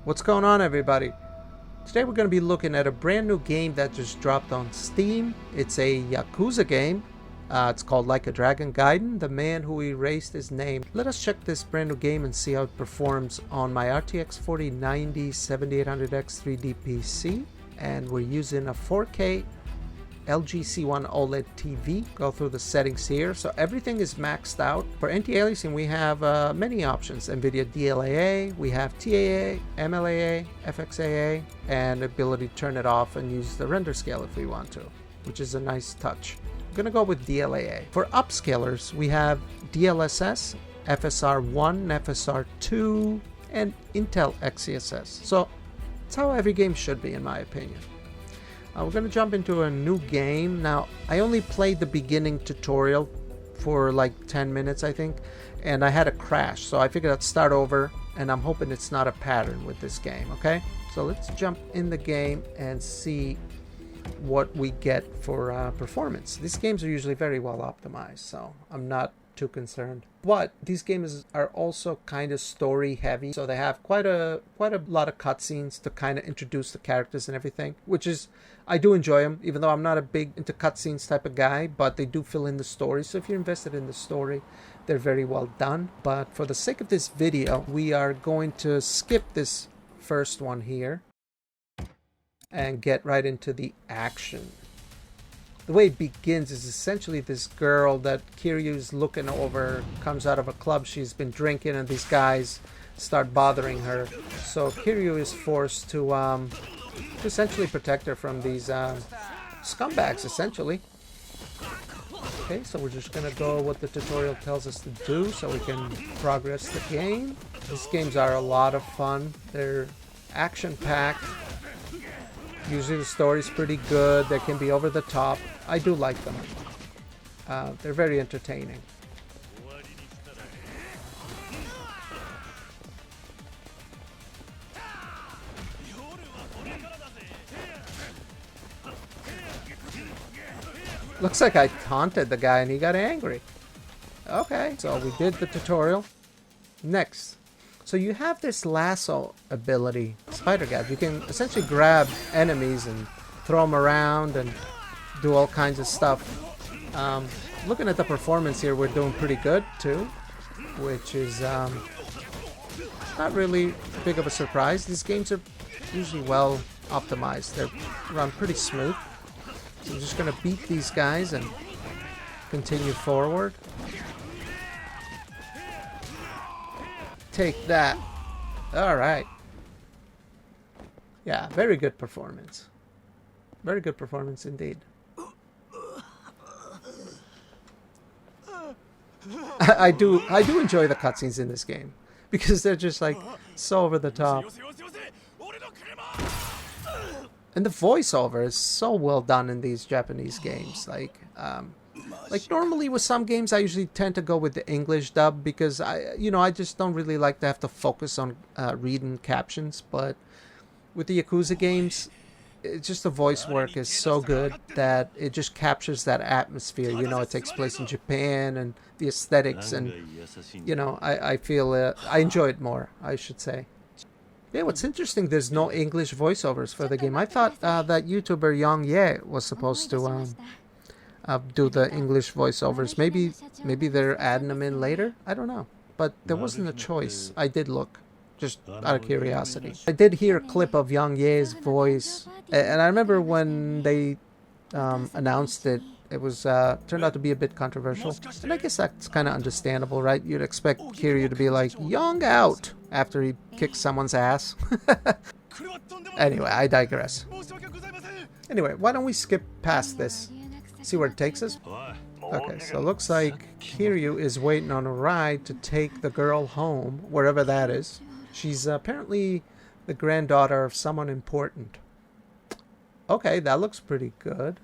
What's going on, everybody? Today we're going to be looking at a brand new game that just dropped on Steam. It's a Yakuza game. It's called Like a Dragon Gaiden, the man who erased his name. Let us check this brand new game and see how it performs on my RTX 4090 7800X 3D PC. And we're using a 4K LG C1 OLED TV. Go through the settings here. So everything is maxed out. For anti-aliasing, we have many options. NVIDIA DLAA, we have TAA, MLAA, FXAA, and ability to turn it off and use the render scale if we want to, which is a nice touch. I'm gonna go with DLAA. For upscalers, we have DLSS, FSR 1, FSR 2, and Intel XeSS. So it's how every game should be, in my opinion. We're going to jump into a new game. Now, I only played the beginning tutorial for like 10 minutes, I think, and I had a crash. So I figured I'd start over, and I'm hoping it's not a pattern with this game, okay? So let's jump in the game and see what we get for performance. These games are usually very well optimized, so I'm not too concerned. But these games are also kind of story heavy, so they have quite a lot of cutscenes to kind of introduce the characters and everything, which is, I do enjoy them, even though I'm not a big into cutscenes type of guy, but they do fill in the story. So if you're invested in the story, they're very well done. But for the sake of this video, we are going to skip this first one here and get right into the action. The way it begins is essentially this girl that Kiryu's looking over comes out of a club she's been drinking, and these guys start bothering her. So Kiryu is forced to essentially protect her from these scumbags, essentially. Okay, so we're just gonna go what the tutorial tells us to do so we can progress the game. These games are a lot of fun. They're action-packed. Usually the story's pretty good. They can be over the top. I do like them. They're very entertaining. Looks like I taunted the guy and he got angry. Okay, so we did the tutorial. Next. So you have this lasso ability, spider gap. You can essentially grab enemies and throw them around and do all kinds of stuff. Looking at the performance here, we're doing pretty good too, which is not really big of a surprise. These games are usually well optimized. They run pretty smooth. So I'm just gonna beat these guys and continue forward. Take that. Alright. Yeah, very good performance. Very good performance indeed. I do enjoy the cutscenes in this game because they're just like so over the top. And the voiceover is so well done in these Japanese games. Like normally with some games, I usually tend to go with the English dub because I just don't really like to have to focus on reading captions. But with the Yakuza games, it's just the voice work is so good that it just captures that atmosphere. It takes place in Japan and the aesthetics, and I feel I enjoy it more, I should say. Yeah, what's interesting, there's no English voiceovers for the game. I thought that YouTuber Yang Ye was supposed to do the English voiceovers. Maybe they're adding them in later. I don't know. But there wasn't a choice. I did look, just out of curiosity. I did hear a clip of Yang Ye's voice, and I remember when they announced it, it was turned out to be a bit controversial. And I guess that's kind of understandable, right? You'd expect Kiryu to be like, "Young out," after he kicks someone's ass. Anyway, I digress. Anyway, why don't we skip past this? See where it takes us? Okay, so it looks like Kiryu is waiting on a ride to take the girl home, wherever that is. She's apparently the granddaughter of someone important. Okay, that looks pretty good.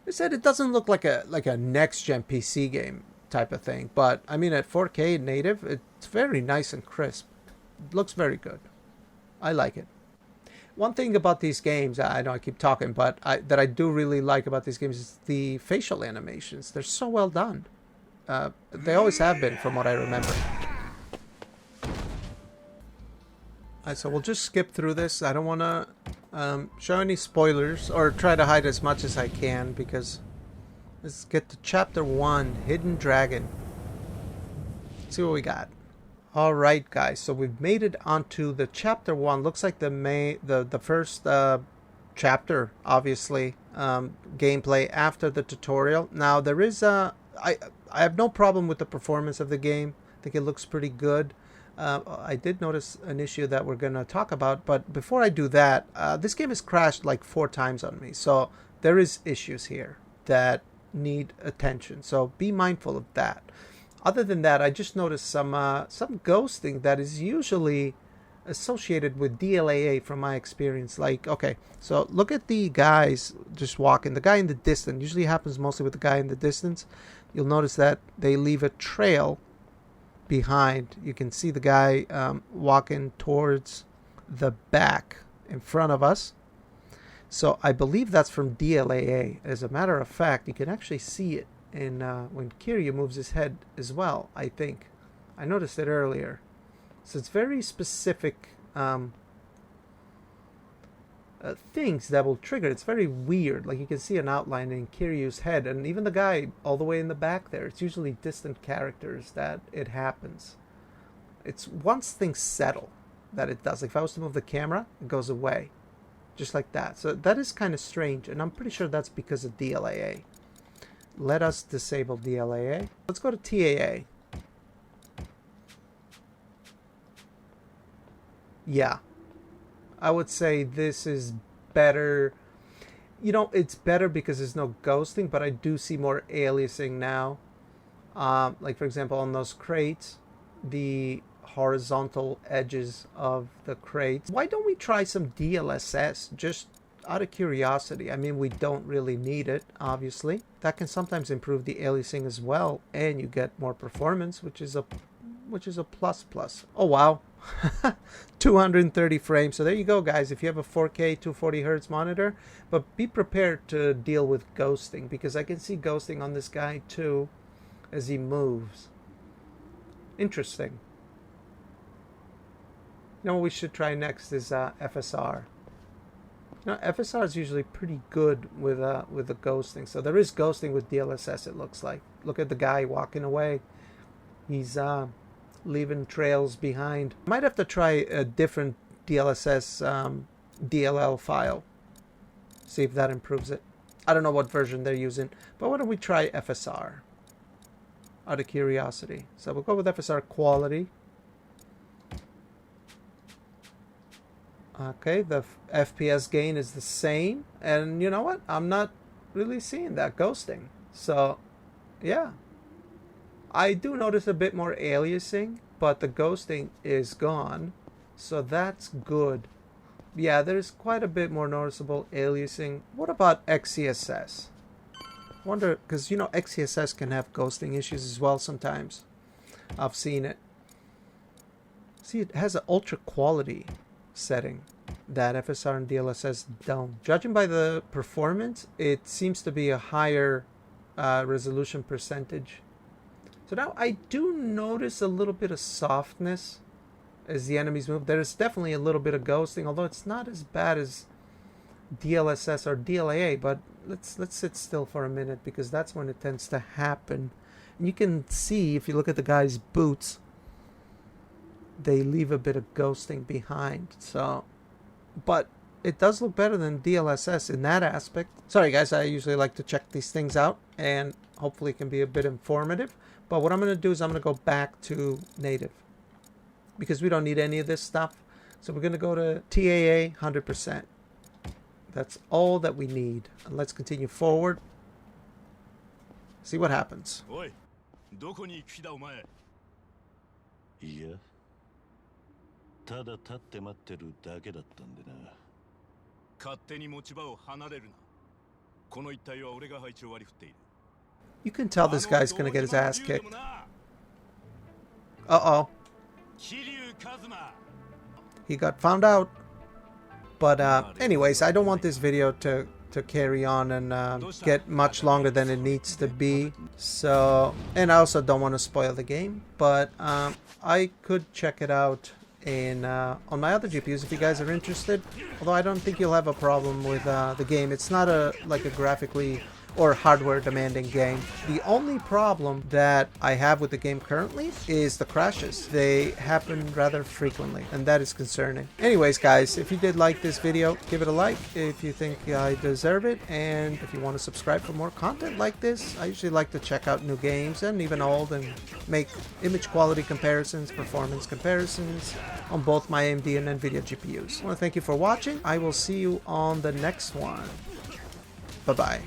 They said it doesn't look like a next-gen PC game type of thing, but I mean at 4K native, it's very nice and crisp. It looks very good. I like it. One thing about these games, I know I keep talking, but that I do really like about these games is the facial animations. They're so well done. They always have been, from what I remember. Alright, so we'll just skip through this. I don't want to show any spoilers or try to hide as much as I can because let's get to Chapter 1, Hidden Dragon. Let's see what we got. Alright guys, so we've made it onto the Chapter 1. Looks like the first chapter, obviously, gameplay after the tutorial. Now there is I have no problem with the performance of the game. I think it looks pretty good. I did notice an issue that we're going to talk about, but before I do that, this game has crashed like 4 times on me, so there is issues here that need attention, so be mindful of that. Other than that, I just noticed some ghosting that is usually associated with DLAA from my experience. Like, okay, so look at the guys just walking. The guy in the distance, usually happens mostly with the guy in the distance. You'll notice that they leave a trail behind. You can see the guy walking towards the back in front of us. So I believe that's from DLAA. As a matter of fact, you can actually see it in when Kiryu moves his head as well, I think. I noticed it earlier. So it's very specific things that will trigger. It's very weird. Like you can see an outline in Kiryu's head, and even the guy all the way in the back there. It's usually distant characters that it happens. It's once things settle that it does. Like if I was to move the camera, it goes away. Just like that. So that is kind of strange, and I'm pretty sure that's because of DLAA. Let us disable DLAA. Let's go to TAA. Yeah. I would say this is better. You know, it's better because there's no ghosting, but I do see more aliasing now. Like, for example, on those crates, the horizontal edges of the crates. Why don't we try some DLSS just out of curiosity? I mean, we don't really need it, obviously. That can sometimes improve the aliasing as well, and you get more performance, which is a plus. Oh, wow. 230 frames. So there you go, guys. If you have a 4K 240 hertz monitor, but be prepared to deal with ghosting, because I can see ghosting on this guy too as he moves. Interesting. You know what we should try next is FSR. You know, FSR is usually pretty good with the ghosting. So there is ghosting with DLSS, it looks like. Look at the guy walking away. He's leaving trails behind. Might have to try a different DLSS DLL file. See if that improves it. I don't know what version they're using, but why don't we try FSR out of curiosity. So we'll go with FSR quality. Okay, the FPS gain is the same, and you know what? I'm not really seeing that ghosting. So yeah, I do notice a bit more aliasing, but the ghosting is gone, so that's good. Yeah, there's quite a bit more noticeable aliasing. What about XeSS? Wonder, because you know XeSS can have ghosting issues as well sometimes. I've seen it. See, it has an ultra quality setting that FSR and DLSS don't. Judging by the performance, it seems to be a higher resolution percentage. So now I do notice a little bit of softness as the enemies move. There's definitely a little bit of ghosting, although it's not as bad as DLSS or DLAA. But let's sit still for a minute, because that's when it tends to happen. And you can see, if you look at the guy's boots, they leave a bit of ghosting behind. So, but it does look better than DLSS in that aspect. Sorry guys, I usually like to check these things out, and hopefully it can be a bit informative. But what I'm going to do is I'm going to go back to native, because we don't need any of this stuff. So we're going to go to TAA 100%. That's all that we need. And let's continue forward. See what happens. You can tell this guy's gonna get his ass kicked. Uh-oh. He got found out. But anyways, I don't want this video to carry on and get much longer than it needs to be. So, and I also don't want to spoil the game, but I could check it out in on my other GPUs if you guys are interested. Although I don't think you'll have a problem with the game. It's not like a graphically or hardware demanding game. The only problem that I have with the game currently is the crashes. They happen rather frequently, and that is concerning. Anyways, guys, if you did like this video, give it a like if you think I deserve it, and if you want to subscribe for more content like this. I usually like to check out new games and even old and make image quality comparisons, performance comparisons on both my AMD and NVIDIA GPUs. I want to thank you for watching. I will see you on the next one. Bye-bye.